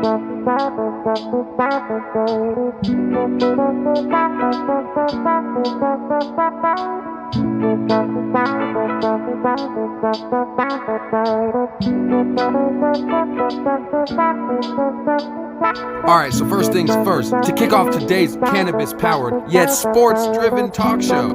Alright, so first things first, to kick off today's cannabis-powered, yet sports-driven talk show.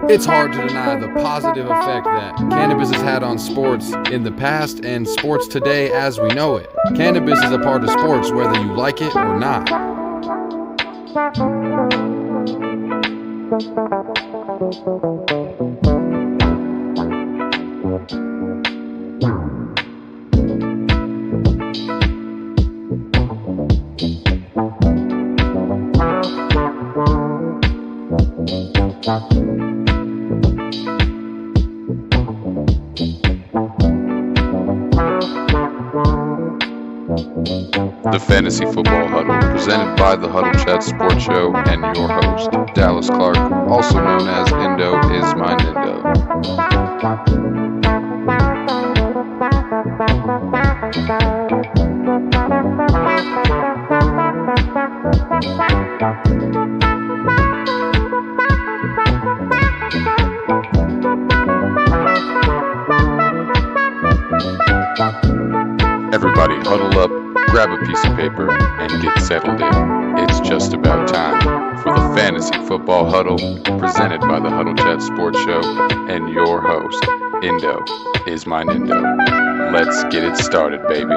It's hard to deny the positive effect that cannabis has had on sports in the past and sports today as we know it. Cannabis is a part of sports whether you like it or not. The Fantasy Football Huddle, presented by the Huddle Chat Sports Show and your host, Dallas Clark, also known as Indo is my Nindo. Everybody huddle up, grab a piece of paper, and get settled in. It's just about time for the Fantasy Football Huddle, presented by the Huddle Chat Sports Show and your host, Indo is my Nindo. Let's get it started, baby.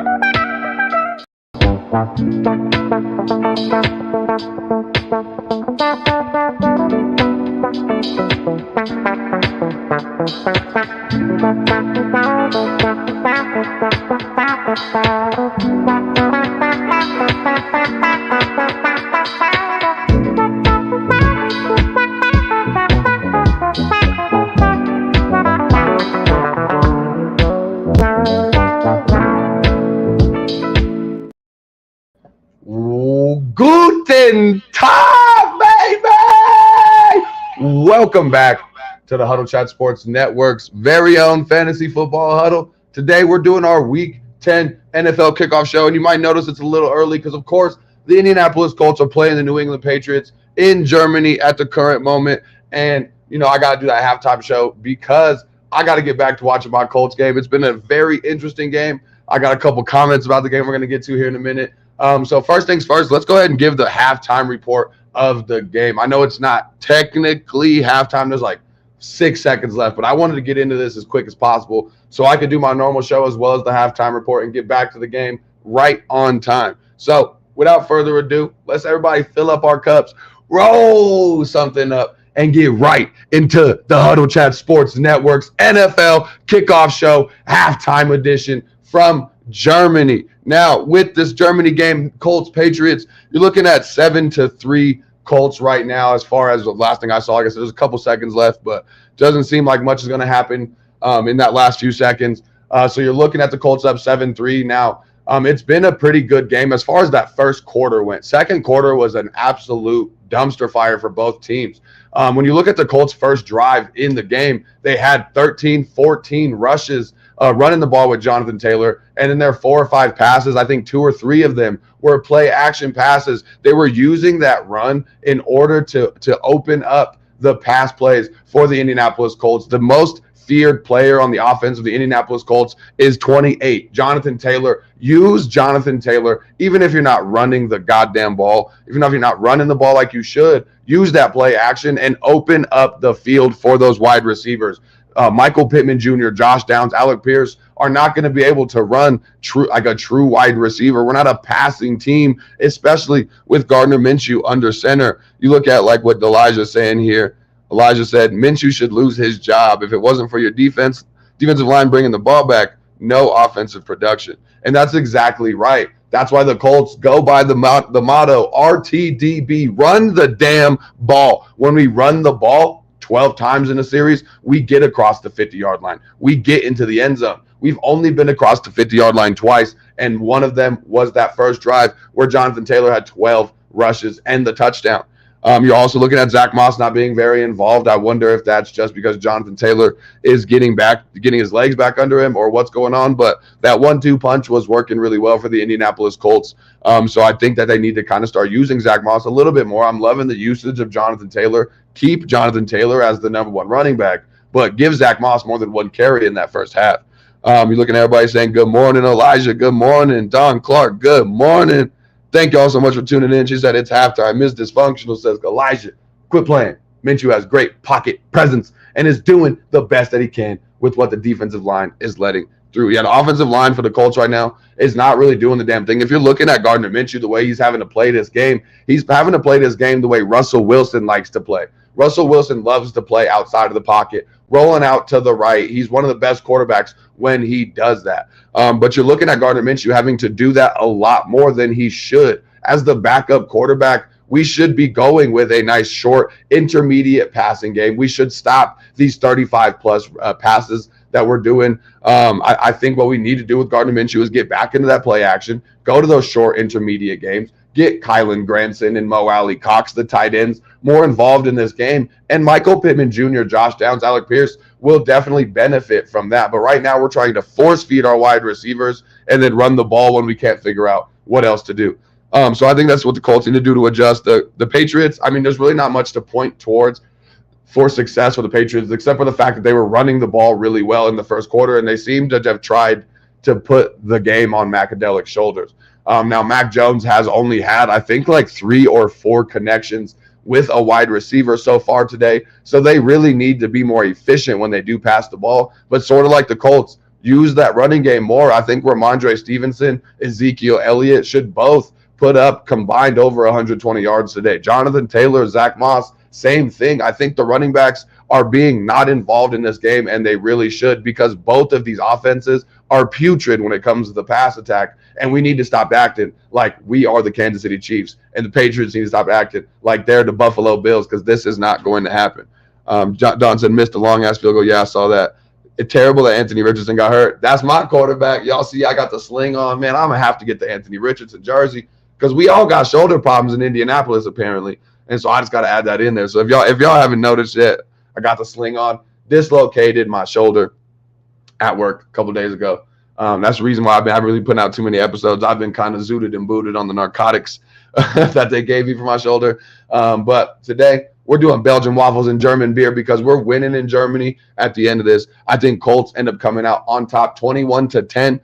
Guten Tag, baby! Welcome back to the Huddle Chat Sports Network's very own Fantasy Football Huddle. Today we're doing our Week 10 NFL kickoff show, and you might notice it's a little early because, of course, the Indianapolis Colts are playing the New England Patriots in Germany at the current moment. And, you know, I got to do that halftime show because I got to get back to watching my Colts game. It's been a very interesting game. I got a couple comments about the game we're going to get to here in a minute. So first things first, let's go ahead and give the halftime report of the game. I know it's not technically halftime. There's like 6 seconds left, but I wanted to get into this as quick as possible so I could do my normal show as well as the halftime report and get back to the game right on time. So without further ado, let's everybody fill up our cups, roll something up, and get right into the Huddle Chat Sports Network's NFL kickoff show halftime edition from Germany. Now, with this Germany game, Colts Patriots, you're looking at 7-3 Colts right now. As far as the last thing I saw, I guess there's a couple seconds left, but doesn't seem like much is going to happen in that last few seconds. So you're looking at the Colts up 7-3 now. It's been a pretty good game as far as that first quarter went. Second quarter was an absolute dumpster fire for both teams. When you look at the Colts' first drive in the game, they had 13-14 rushes running the ball with Jonathan Taylor, and in their 4 or 5 passes, I think 2 or 3 of them were play action passes. They were using that run in order to open up the pass plays for the Indianapolis Colts. The most feared player on the offense of the Indianapolis Colts is 28, Jonathan Taylor. Use Jonathan Taylor, even if you're not running the goddamn ball, even if you're not running the ball like you should, use that play action and open up the field for those wide receivers. Michael Pittman Jr., Josh Downs, Alec Pierce are not going to be able to run like a true wide receiver. We're not a passing team, especially with Gardner Minshew under center. You look at like what Elijah's saying here. Elijah said Minshew should lose his job. If it wasn't for your defensive line bringing the ball back, no offensive production. And that's exactly right. That's why the Colts go by the motto, RTDB, run the damn ball. When we run the ball 12 times in a series, we get across the 50-yard line. We get into the end zone. We've only been across the 50-yard line twice, and one of them was that first drive where Jonathan Taylor had 12 rushes and the touchdown. You're also looking at Zach Moss not being very involved. I wonder if that's just because Jonathan Taylor is getting his legs back under him or what's going on. But that 1-2 punch was working really well for the Indianapolis Colts. So I think that they need to kind of start using Zach Moss a little bit more. I'm loving the usage of Jonathan Taylor. Keep Jonathan Taylor as the number one running back, but give Zach Moss more than one carry in that first half. You're looking at everybody saying, good morning, Elijah. Good morning, Don Clark. Good morning. Thank you all so much for tuning in. She said, it's halftime. Ms. Dysfunctional says, Elijah, quit playing. Minshew has great pocket presence and is doing the best that he can with what the defensive line is letting through. Yeah, the offensive line for the Colts right now is not really doing the damn thing. If you're looking at Gardner Minshew, the way he's having to play this game, he's having to play this game the way Russell Wilson likes to play. Russell Wilson loves to play outside of the pocket, rolling out to the right. He's one of the best quarterbacks when he does that. But you're looking at Gardner Minshew having to do that a lot more than he should. As the backup quarterback, we should be going with a nice short intermediate passing game. We should stop these 35-plus passes that we're doing. I think what we need to do with Gardner Minshew is get back into that play action, go to those short intermediate games, get Kylan Granson and Mo Alley Cox, the tight ends, more involved in this game. And Michael Pittman Jr., Josh Downs, Alec Pierce will definitely benefit from that. But right now we're trying to force feed our wide receivers and then run the ball when we can't figure out what else to do. So I think that's what the Colts need to do to adjust. The Patriots, I mean, there's really not much to point towards for success for the Patriots, except for the fact that they were running the ball really well in the first quarter, and they seemed to have tried to put the game on Macadelic's shoulders. Now, Mac Jones has only had, I think, like 3 or 4 connections with a wide receiver so far today. So they really need to be more efficient when they do pass the ball. But sort of like the Colts, use that running game more. I think Ramondre Stevenson, Ezekiel Elliott should both put up combined over 120 yards today. Jonathan Taylor, Zach Moss, same thing. I think the running backs are being not involved in this game, and they really should, because both of these offenses are putrid when it comes to the pass attack, and we need to stop acting like we are the Kansas City Chiefs, and the Patriots need to stop acting like they're the Buffalo Bills, because this is not going to happen. Don said, missed a long-ass field goal. Yeah, I saw that. It's terrible that Anthony Richardson got hurt. That's my quarterback. Y'all see I got the sling on. Man, I'm going to have to get the Anthony Richardson jersey, because we all got shoulder problems in Indianapolis, apparently. And so I just got to add that in there. So if y'all haven't noticed yet, I got the sling on, dislocated my shoulder at work a couple of days ago. That's the reason why I haven't really putting out too many episodes. I've been kind of zooted and booted on the narcotics that they gave me for my shoulder. But today we're doing Belgian waffles and German beer because we're winning in Germany at the end of this. I think Colts end up coming out on top 21-10.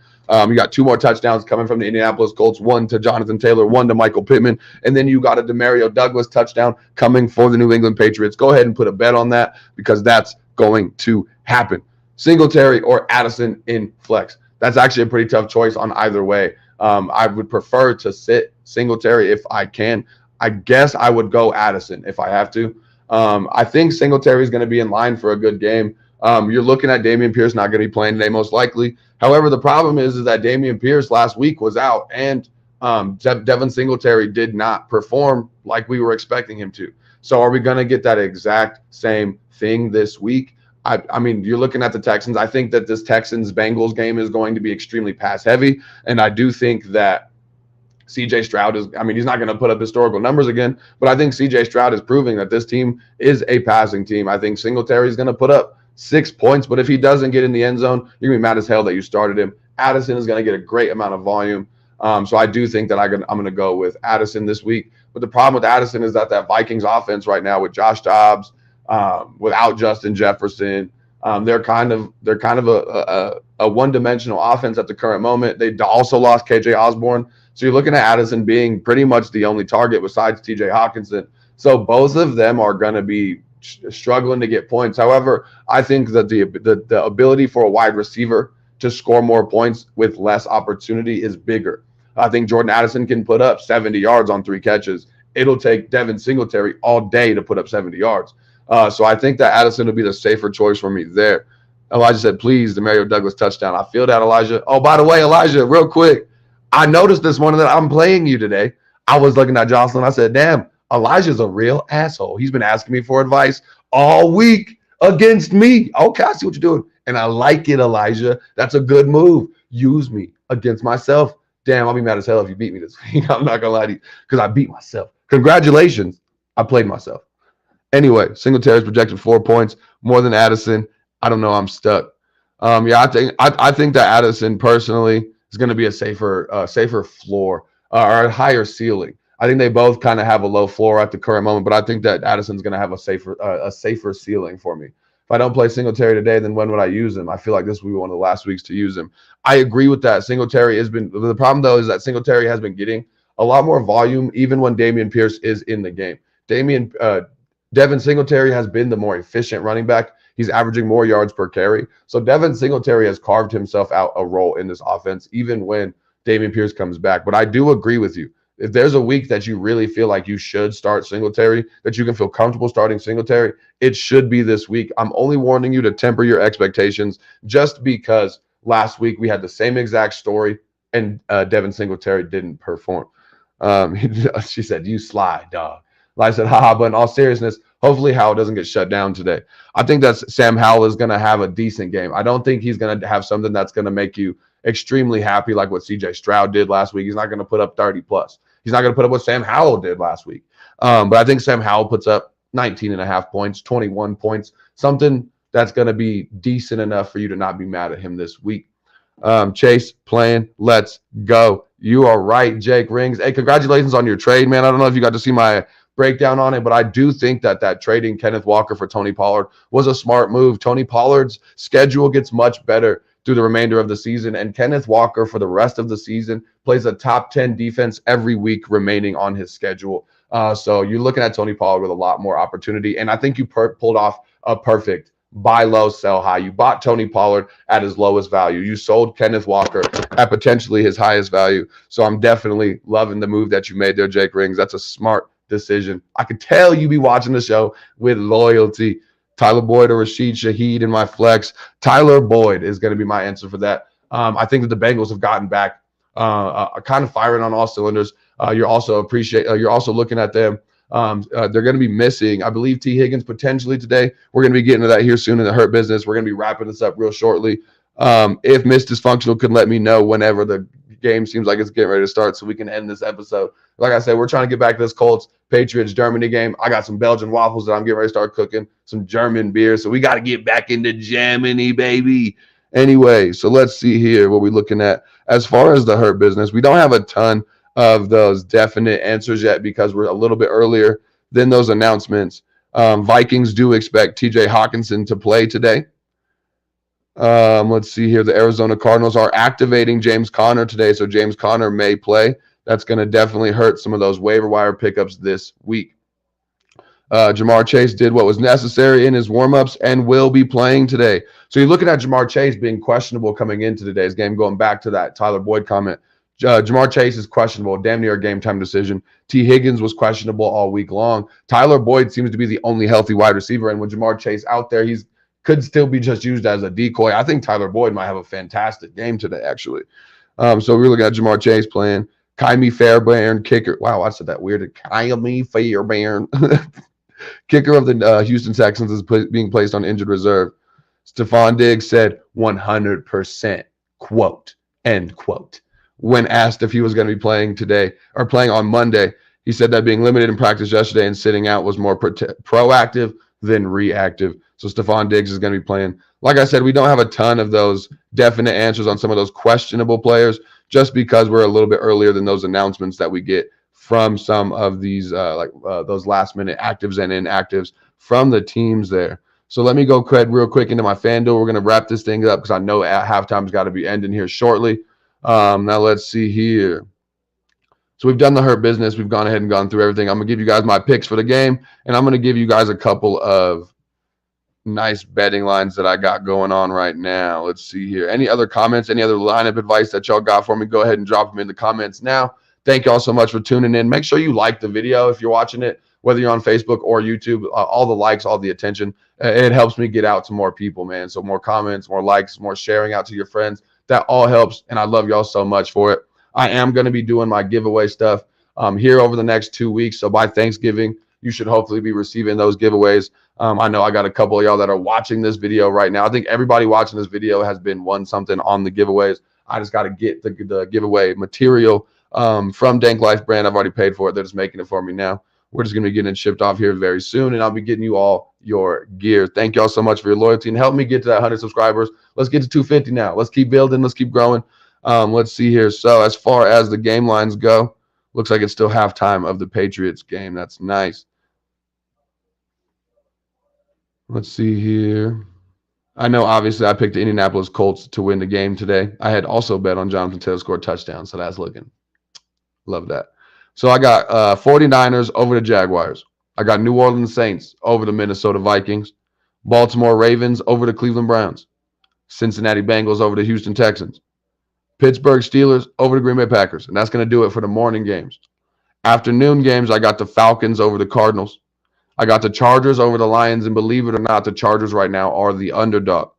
You got 2 more touchdowns coming from the Indianapolis Colts, 1 to Jonathan Taylor, 1 to Michael Pittman, and then you got a Demario Douglas touchdown coming for the New England Patriots. Go ahead and put a bet on that because that's going to happen. Singletary or Addison in flex. That's actually a pretty tough choice on either way. I would prefer to sit Singletary if I can. I guess I would go Addison if I have to. I think Singletary is going to be in line for a good game. You're looking at Dameon Pierce not going to be playing today most likely. However, the problem is that Dameon Pierce last week was out, and Devin Singletary did not perform like we were expecting him to. So are we going to get that exact same thing this week? I mean, you're looking at the Texans. I think that this Texans-Bengals game is going to be extremely pass-heavy, and I do think that C.J. Stroud is – I mean, he's not going to put up historical numbers again, but I think C.J. Stroud is proving that this team is a passing team. I think Singletary is going to put up 6 points, but if he doesn't get in the end zone, you're going to be mad as hell that you started him. Addison is going to get a great amount of volume. So I do think that I'm going to go with Addison this week. But the problem with Addison is that Vikings offense right now with Josh Dobbs, without Justin Jefferson, they're kind of a one-dimensional offense at the current moment. They also lost KJ Osborne. So you're looking at Addison being pretty much the only target besides TJ Hawkinson. So both of them are going to be struggling to get points. However, I think that the ability for a wide receiver to score more points with less opportunity is bigger. I think Jordan Addison can put up 70 yards on 3 catches. It'll take Devin Singletary all day to put up 70 yards. So I think that Addison will be the safer choice for me there. Elijah said, please, Demario Douglas touchdown. I feel that, Elijah. Oh, by the way, Elijah, real quick, I noticed this morning that I'm playing you today. I was looking at Jocelyn. I said, damn, Elijah's a real asshole. He's been asking me for advice all week against me. Okay, I see what you're doing. And I like it, Elijah. That's a good move. Use me against myself. Damn, I'll be mad as hell if you beat me this week. I'm not going to lie to you because I beat myself. Congratulations. I played myself. Anyway, Singletary's projected 4 points, more than Addison. I don't know. I'm stuck. I think that Addison personally is going to be a safer floor or a higher ceiling. I think they both kind of have a low floor at the current moment, but I think that Addison's going to have a safer ceiling for me. If I don't play Singletary today, then when would I use him? I feel like this will be one of the last weeks to use him. I agree with that. Singletary has been the problem though is that Singletary has been getting a lot more volume even when Dameon Pierce is in the game. Devin Singletary has been the more efficient running back. He's averaging more yards per carry. So Devin Singletary has carved himself out a role in this offense, even when Dameon Pierce comes back. But I do agree with you. If there's a week that you really feel like you should start Singletary, that you can feel comfortable starting Singletary, it should be this week. I'm only warning you to temper your expectations just because last week we had the same exact story and Devin Singletary didn't perform. She said, "You sly dog." I said, haha, but in all seriousness, hopefully Howell doesn't get shut down today. I think that Sam Howell is going to have a decent game. I don't think he's going to have something that's going to make you extremely happy like what CJ Stroud did last week. He's not going to put up 30 plus. He's not going to put up what Sam Howell did last week. But I think Sam Howell puts up 19.5 points, 21 points, something that's going to be decent enough for you to not be mad at him this week. Chase playing. Let's go. You are right, Jake Rings. Hey, congratulations on your trade, man. I don't know if you got to see my breakdown on it, but I do think that trading Kenneth Walker for Tony Pollard was a smart move. Tony Pollard's schedule gets much better through the remainder of the season, and Kenneth Walker for the rest of the season plays a top 10 defense every week remaining on his schedule. So you're looking at Tony Pollard with a lot more opportunity, and I think you pulled off a perfect buy low, sell high. You bought Tony Pollard at his lowest value. You sold Kenneth Walker at potentially his highest value. So I'm definitely loving the move that you made there, Jake Rings. That's a smart decision. I could tell you be watching the show with loyalty. Tyler Boyd or Rashid Shaheed in my flex. Tyler Boyd is going to be my answer for that. I think that the Bengals have gotten back kind of firing on all cylinders. You're also looking at them. They're going to be missing, I believe, T. Higgins potentially today. We're going to be getting to that here soon in the Hurt Business. We're going to be wrapping this up real shortly. If Miss Dysfunctional could let me know whenever the game seems like it's getting ready to start so we can end this episode. Like I said, we're trying to get back to this Colts Patriots Germany game. I got some Belgian waffles that I'm getting ready to start cooking, some German beer. So we got to get back into Germany, baby. Anyway, so let's see here what we're looking at. As far as the Hurt Business, we don't have a ton of those definite answers yet because we're a little bit earlier than those announcements. Vikings do expect TJ Hawkinson to play today. Let's see here. The Arizona Cardinals are activating James Conner today, so James Conner may play. That's going to definitely hurt some of those waiver wire pickups this week. Jamar Chase did what was necessary in his warmups and will be playing today. So you're looking at Jamar Chase being questionable coming into today's game, going back to that Tyler Boyd comment. Jamar Chase is questionable, damn near a game-time decision. T. Higgins was questionable all week long. Tyler Boyd seems to be the only healthy wide receiver, and with Jamar Chase out there, he's could still be just used as a decoy. I think Tyler Boyd might have a fantastic game today, actually. So we're looking at Jamar Chase playing. Kaimi Fairbairn, kicker. Wow, I said that weird. Kaimi Fairbairn. Kicker of the Houston Texans is being placed on injured reserve. Stephon Diggs said 100%, quote, end quote. When asked if he was going to be playing today or playing on Monday, he said that being limited in practice yesterday and sitting out was more proactive than reactive. So Stephon Diggs is going to be playing. Like I said, we don't have a ton of those definite answers on some of those questionable players just because we're a little bit earlier than those announcements that we get from some of these those last-minute actives and inactives from the teams there. So let me go real quick into my FanDuel. We're going to wrap this thing up because I know at halftime's got to be ending here shortly. Now let's see here. So we've done the Hurt Business. We've gone ahead and gone through everything. I'm going to give you guys my picks for the game, and I'm going to give you guys a couple of nice betting lines that I got going on right now. Let's see here. Any other comments, any other lineup advice that y'all got for me, go ahead and drop them in the comments now. Thank y'all so much for tuning in. Make sure you like the video if you're watching it, whether you're on Facebook or YouTube. All the likes, all the attention, it helps me get out to more people, man. So more comments, more likes, more sharing out to your friends. That all helps, and I love y'all so much for it. I am going to be doing my giveaway stuff here over the next 2 weeks. So by Thanksgiving, you should hopefully be receiving those giveaways. I know I got a couple of y'all that are watching this video right now. I think everybody watching this video has been won something on the giveaways. I just got to get the giveaway material from Dank Life brand. I've already paid for it. They're just making it for me now. We're just going to be getting it shipped off here very soon, and I'll be getting you all your gear. Thank y'all so much for your loyalty and help me get to that 100 subscribers. Let's get to 250 now. Let's keep building. Let's keep growing. Let's see here. So as far as the game lines go, looks like it's still halftime of the Patriots game. That's nice. Let's see here. I know, obviously, I picked the Indianapolis Colts to win the game today. I had also bet on Jonathan Taylor score a touchdown, so that's looking. Love that. So I got 49ers over the Jaguars. I got New Orleans Saints over the Minnesota Vikings. Baltimore Ravens over the Cleveland Browns. Cincinnati Bengals over the Houston Texans. Pittsburgh Steelers over the Green Bay Packers. And that's going to do it for the morning games. Afternoon games, I got the Falcons over the Cardinals. I got the Chargers over the Lions, and believe it or not, the Chargers right now are the underdog.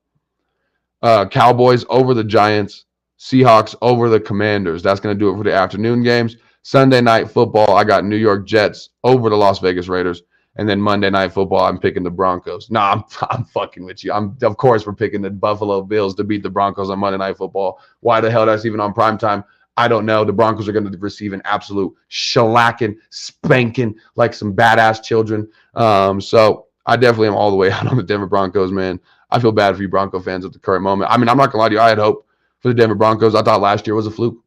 Cowboys over the Giants. Seahawks over the Commanders. That's going to do it for the afternoon games. Sunday night football, I got New York Jets over the Las Vegas Raiders. And then Monday night football, I'm picking the Broncos. No, I'm fucking with you. Of course, we're picking the Buffalo Bills to beat the Broncos on Monday night football. Why the hell that's even on primetime? I don't know. The Broncos are going to receive an absolute shellacking, spanking like some badass children. So I definitely am all the way out on the Denver Broncos, man. I feel bad for you Bronco fans at the current moment. I mean, I'm not going to lie to you. I had hope for the Denver Broncos. I thought last year was a fluke.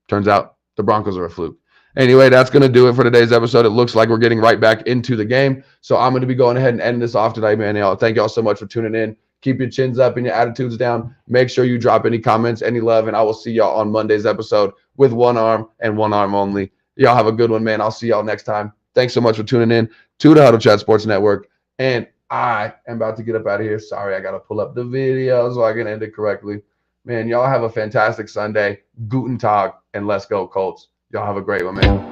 Turns out the Broncos are a fluke. Anyway, that's going to do it for today's episode. It looks like we're getting right back into the game. So I'm going to be going ahead and ending this off today, man. Y'all, thank y'all so much for tuning in. Keep your chins up and your attitudes down. Make sure you drop any comments, any love, and I will see y'all on Monday's episode with one arm and one arm only. Y'all have a good one, man. I'll see y'all next time. Thanks so much for tuning in to the Huddle Chat Sports Network. And I am about to get up out of here. Sorry, I got to pull up the video so I can end it correctly. Man, y'all have a fantastic Sunday. Guten Tag, and let's go Colts. Y'all have a great one, man.